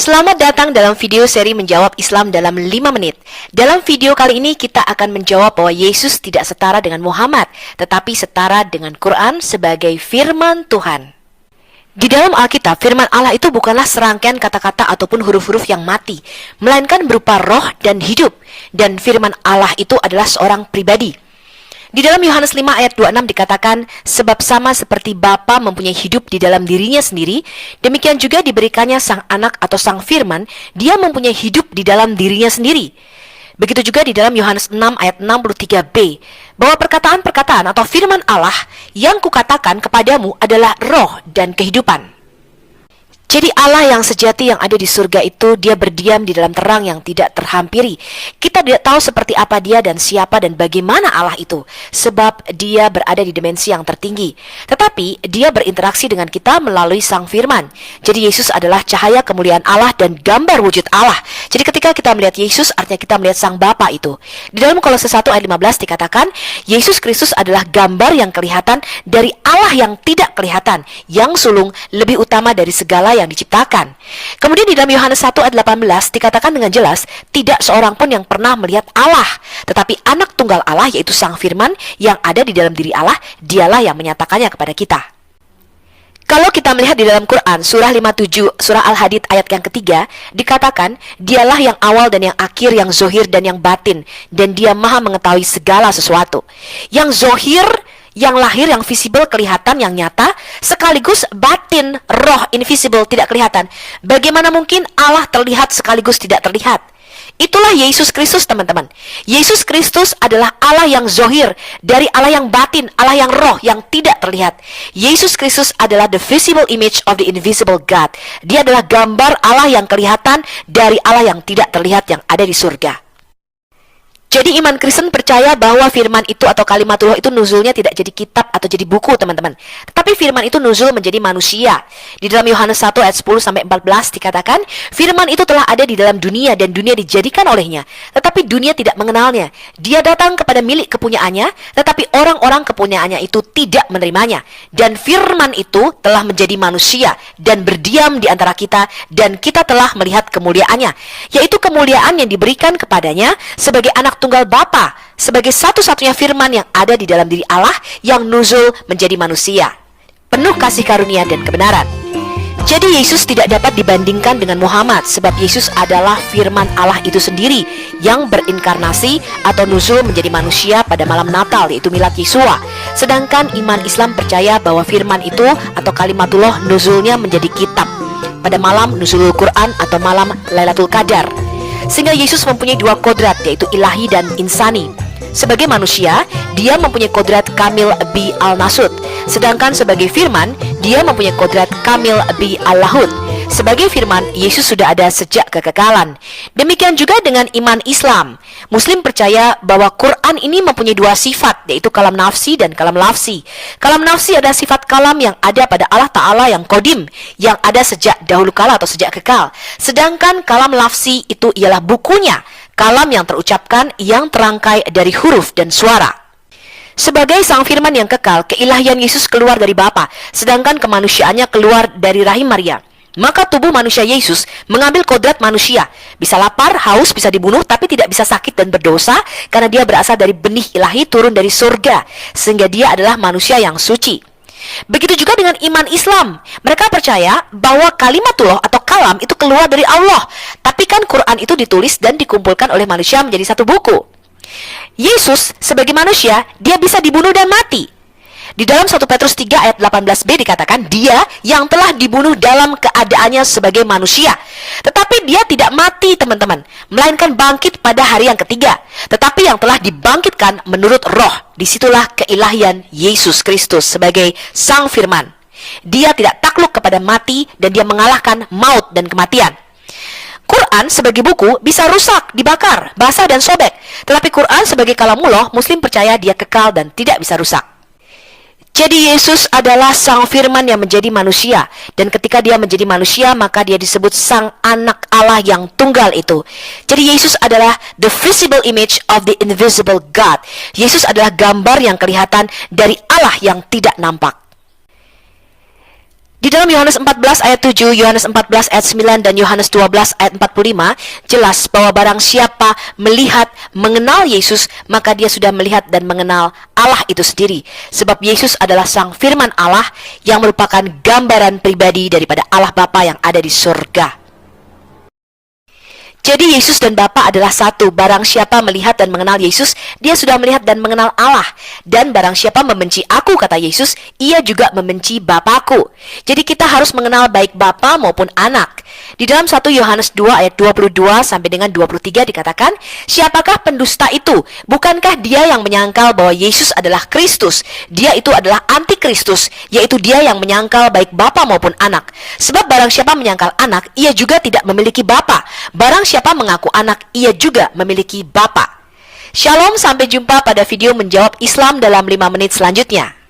Selamat datang dalam video seri Menjawab Islam dalam 5 menit. Dalam video kali ini kita akan menjawab bahwa Yesus tidak setara dengan Muhammad, tetapi setara dengan Quran sebagai firman Tuhan. Di dalam Alkitab, firman Allah itu bukanlah serangkaian kata-kata ataupun huruf-huruf yang mati, melainkan berupa roh dan hidup. Dan firman Allah itu adalah seorang pribadi. Di dalam Yohanes 5 ayat 26 dikatakan, sebab sama seperti Bapa mempunyai hidup di dalam dirinya sendiri, demikian juga diberikannya sang anak atau sang firman, dia mempunyai hidup di dalam dirinya sendiri. Begitu juga di dalam Yohanes 6 ayat 63b, bahwa perkataan-perkataan atau firman Allah yang kukatakan kepadamu adalah roh dan kehidupan. Jadi Allah yang sejati yang ada di surga itu, dia berdiam di dalam terang yang tidak terhampiri. Kita tidak tahu seperti apa dia dan siapa dan bagaimana Allah itu, sebab dia berada di dimensi yang tertinggi. Tetapi dia berinteraksi dengan kita melalui sang firman. Jadi Yesus adalah cahaya kemuliaan Allah dan gambar wujud Allah. Jadi ketika kita melihat Yesus, artinya kita melihat sang Bapa itu. Di dalam Kolose 1 ayat 15 dikatakan, Yesus Kristus adalah gambar yang kelihatan dari Allah yang tidak kelihatan, yang sulung lebih utama dari segala yang diciptakan. Kemudian di dalam Yohanes 1 ayat 18 dikatakan dengan jelas, tidak seorang pun yang pernah melihat Allah, tetapi anak tunggal Allah yaitu sang firman yang ada di dalam diri Allah, dialah yang menyatakannya kepada kita. Kalau kita melihat di dalam Quran, surah 57, surah Al-Hadid ayat yang ketiga, dikatakan, dialah yang awal dan yang akhir, yang zohir dan yang batin, dan dia maha mengetahui segala sesuatu. Yang zohir, yang lahir, yang visible, kelihatan, yang nyata, sekaligus batin, roh, invisible, tidak kelihatan. Bagaimana mungkin Allah terlihat sekaligus tidak terlihat? Itulah Yesus Kristus, teman-teman. Yesus Kristus adalah Allah yang zohir, dari Allah yang batin, Allah yang roh, yang tidak terlihat. Yesus Kristus adalah the visible image of the invisible God. Dia adalah gambar Allah yang kelihatan dari Allah yang tidak terlihat yang ada di surga. Jadi iman Kristen percaya bahwa firman itu atau kalimatullah itu nuzulnya tidak jadi kitab atau jadi buku, teman-teman. Tetapi firman itu nuzul menjadi manusia. Di dalam Yohanes 1 ayat 10-14 dikatakan, firman itu telah ada di dalam dunia dan dunia dijadikan olehnya. Tetapi dunia tidak mengenalnya. Dia datang kepada milik kepunyaannya, tetapi orang-orang kepunyaannya itu tidak menerimanya. Dan firman itu telah menjadi manusia dan berdiam di antara kita, dan kita telah melihat kemuliaannya, yaitu kemuliaan yang diberikan kepadanya sebagai anak tunggal Bapa, sebagai satu-satunya firman yang ada di dalam diri Allah yang nuzul menjadi manusia, penuh kasih karunia dan kebenaran. Jadi Yesus tidak dapat dibandingkan dengan Muhammad, sebab Yesus adalah firman Allah itu sendiri yang berinkarnasi atau nuzul menjadi manusia pada malam Natal, yaitu Milad Yesua. Sedangkan iman Islam percaya bahwa firman itu atau kalimatullah nuzulnya menjadi kitab pada malam nuzulul Quran atau malam Lailatul Qadar. Sehingga Yesus mempunyai dua kodrat, yaitu ilahi dan insani. Sebagai manusia, dia mempunyai kodrat kamil bi al-nasud. Sedangkan sebagai firman, dia mempunyai kodrat kamil bi al-lahud. Sebagai firman, Yesus sudah ada sejak kekekalan. Demikian juga dengan iman Islam. Muslim percaya bahwa Quran ini mempunyai dua sifat, yaitu kalam nafsi dan kalam lafsi. Kalam nafsi adalah sifat kalam yang ada pada Allah Ta'ala yang kodim, yang ada sejak dahulu kala atau sejak kekal. Sedangkan kalam lafsi itu ialah bukunya, kalam yang terucapkan, yang terangkai dari huruf dan suara. Sebagai sang firman yang kekal, keilahian Yesus keluar dari Bapa, sedangkan kemanusiaannya keluar dari rahim Maria. Maka tubuh manusia Yesus mengambil kodrat manusia, bisa lapar, haus, bisa dibunuh, tapi tidak bisa sakit dan berdosa, karena dia berasal dari benih ilahi turun dari surga, sehingga dia adalah manusia yang suci. Begitu juga dengan iman Islam. Mereka percaya bahwa kalimatullah atau kalam itu keluar dari Allah, tapi kan Quran itu ditulis dan dikumpulkan oleh manusia menjadi satu buku. Yesus sebagai manusia, dia bisa dibunuh dan mati. Di dalam 1 Petrus 3 ayat 18b dikatakan, dia yang telah dibunuh dalam keadaannya sebagai manusia. Tetapi dia tidak mati, teman-teman, melainkan bangkit pada hari yang ketiga. Tetapi yang telah dibangkitkan menurut roh. Disitulah keilahian Yesus Kristus sebagai sang firman. Dia tidak takluk kepada mati dan dia mengalahkan maut dan kematian. Quran sebagai buku bisa rusak, dibakar, basah dan sobek. Tetapi Quran sebagai kalamullah, Muslim percaya dia kekal dan tidak bisa rusak. Jadi Yesus adalah sang firman yang menjadi manusia. Dan ketika dia menjadi manusia, maka dia disebut sang anak Allah yang tunggal itu. Jadi Yesus adalah the visible image of the invisible God. Yesus adalah gambar yang kelihatan dari Allah yang tidak nampak. Di dalam Yohanes 14 ayat 7, Yohanes 14 ayat 9, dan Yohanes 12 ayat 45, jelas bahwa barang siapa melihat, mengenal Yesus, maka dia sudah melihat dan mengenal Allah itu sendiri. Sebab Yesus adalah Sang Firman Allah yang merupakan gambaran pribadi daripada Allah Bapa yang ada di surga. Jadi Yesus dan Bapa adalah satu. Barang siapa melihat dan mengenal Yesus, dia sudah melihat dan mengenal Allah. Dan barang siapa membenci aku, kata Yesus, ia juga membenci Bapakku. Jadi kita harus mengenal baik Bapa maupun anak. Di dalam 1 Yohanes 2 ayat 22 sampai dengan 23 dikatakan, siapakah pendusta itu? Bukankah dia yang menyangkal bahwa Yesus adalah Kristus? Dia itu adalah antikristus, yaitu dia yang menyangkal baik Bapa maupun anak. Sebab barang siapa menyangkal anak, ia juga tidak memiliki Bapa. Barang siapa mengaku anak, ia juga memiliki Bapa. Shalom, sampai jumpa pada video menjawab Islam dalam 5 menit selanjutnya.